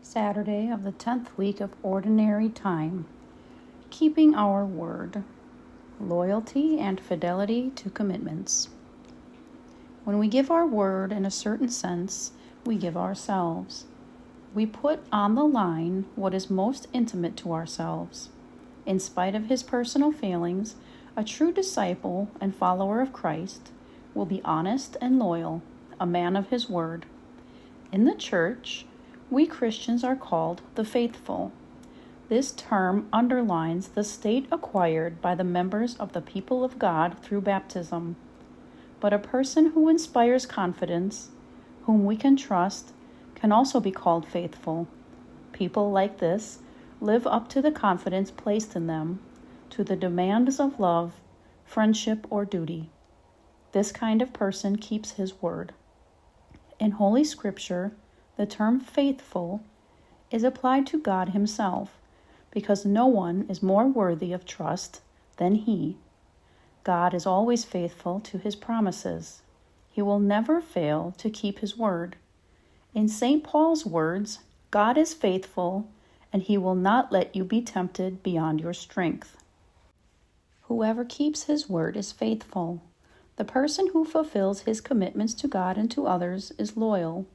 Saturday of the 10th week of Ordinary Time. Keeping our word. Loyalty and fidelity to commitments. When we give our word in a certain sense, we give ourselves. We put on the line what is most intimate to ourselves. In spite of his personal failings, a true disciple and follower of Christ will be honest and loyal, a man of his word. In the church, we Christians are called the faithful. This term underlines the state acquired by the members of the people of God through baptism. But a person who inspires confidence, whom we can trust, can also be called faithful. People like this live up to the confidence placed in them, to the demands of love, friendship, or duty. This kind of person keeps his word. In Holy Scripture, the term faithful is applied to God himself, because no one is more worthy of trust than he. God is always faithful to his promises. He will never fail to keep his word. In St. Paul's words, God is faithful, and he will not let you be tempted beyond your strength. Whoever keeps his word is faithful. The person who fulfills his commitments to God and to others is loyal.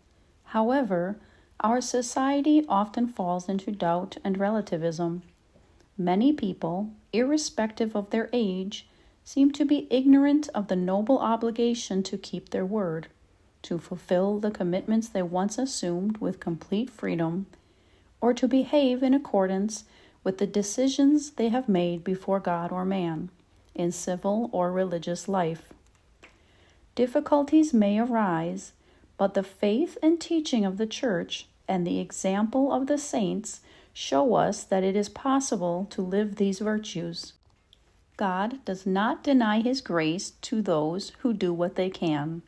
However, our society often falls into doubt and relativism. Many people, irrespective of their age, seem to be ignorant of the noble obligation to keep their word, to fulfill the commitments they once assumed with complete freedom, or to behave in accordance with the decisions they have made before God or man, in civil or religious life. Difficulties may arise, but the faith and teaching of the Church and the example of the saints show us that it is possible to live these virtues. God does not deny his grace to those who do what they can.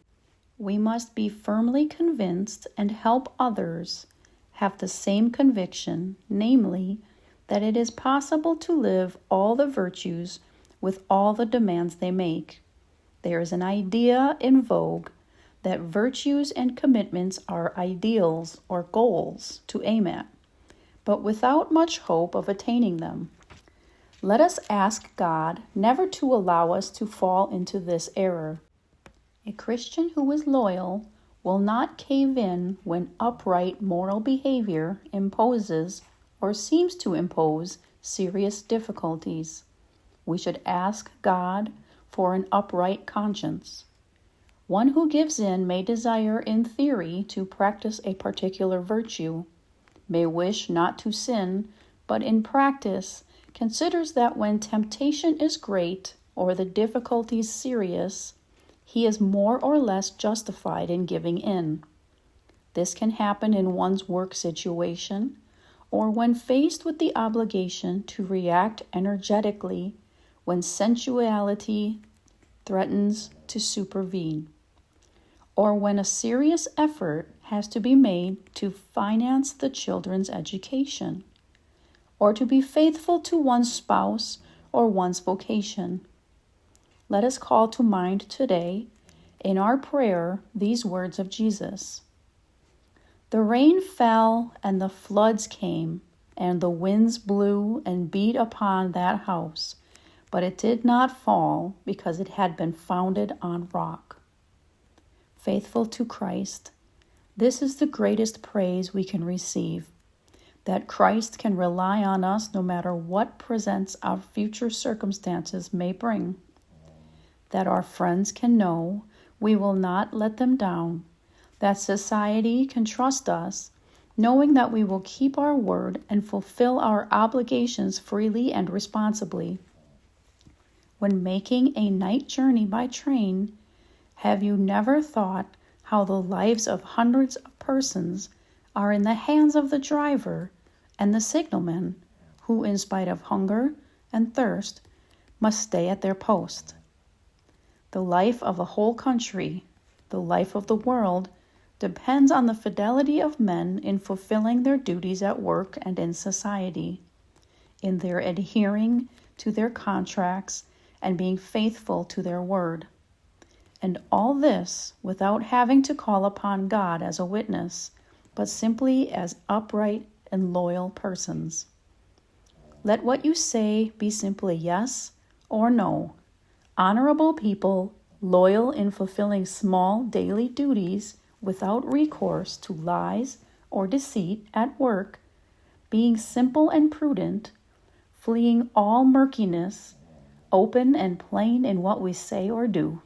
We must be firmly convinced and help others have the same conviction, namely, that it is possible to live all the virtues with all the demands they make. There is an idea in vogue that virtues and commitments are ideals or goals to aim at, but without much hope of attaining them. Let us ask God never to allow us to fall into this error. A Christian who is loyal will not cave in when upright moral behavior imposes or seems to impose serious difficulties. We should ask God for an upright conscience. One who gives in may desire in theory to practice a particular virtue, may wish not to sin, but in practice considers that when temptation is great or the difficulties serious, he is more or less justified in giving in. This can happen in one's work situation, or when faced with the obligation to react energetically when sensuality threatens to supervene, or when a serious effort has to be made to finance the children's education, or to be faithful to one's spouse or one's vocation. Let us call to mind today, in our prayer, these words of Jesus. The rain fell and the floods came, and the winds blew and beat upon that house, but it did not fall because it had been founded on rock. Faithful to Christ, this is the greatest praise we can receive, that Christ can rely on us no matter what presents our future circumstances may bring, that our friends can know we will not let them down, that society can trust us, knowing that we will keep our word and fulfill our obligations freely and responsibly. When making a night journey by train, have you never thought how the lives of hundreds of persons are in the hands of the driver and the signalman, who, in spite of hunger and thirst, must stay at their post? The life of a whole country, the life of the world, depends on the fidelity of men in fulfilling their duties at work and in society, in their adhering to their contracts and being faithful to their word. And all this without having to call upon God as a witness, but simply as upright and loyal persons. Let what you say be simply yes or no. Honorable people, loyal in fulfilling small daily duties without recourse to lies or deceit at work, being simple and prudent, fleeing all murkiness, open and plain in what we say or do.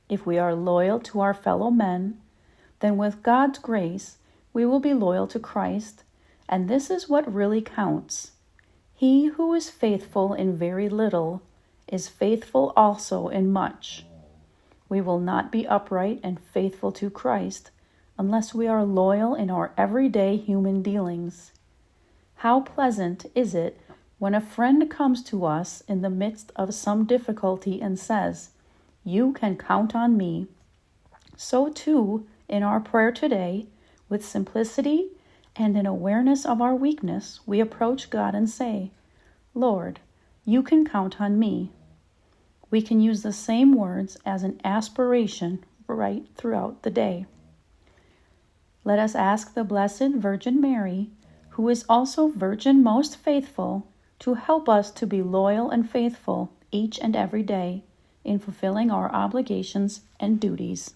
If we are loyal to our fellow men, then with God's grace, we will be loyal to Christ, and this is what really counts. He who is faithful in very little is faithful also in much. We will not be upright and faithful to Christ unless we are loyal in our everyday human dealings. How pleasant is it when a friend comes to us in the midst of some difficulty and says, "You can count on me." So too, in our prayer today, with simplicity and an awareness of our weakness, we approach God and say, "Lord, you can count on me." We can use the same words as an aspiration right throughout the day. Let us ask the Blessed Virgin Mary, who is also Virgin most faithful, to help us to be loyal and faithful each and every day in fulfilling our obligations and duties.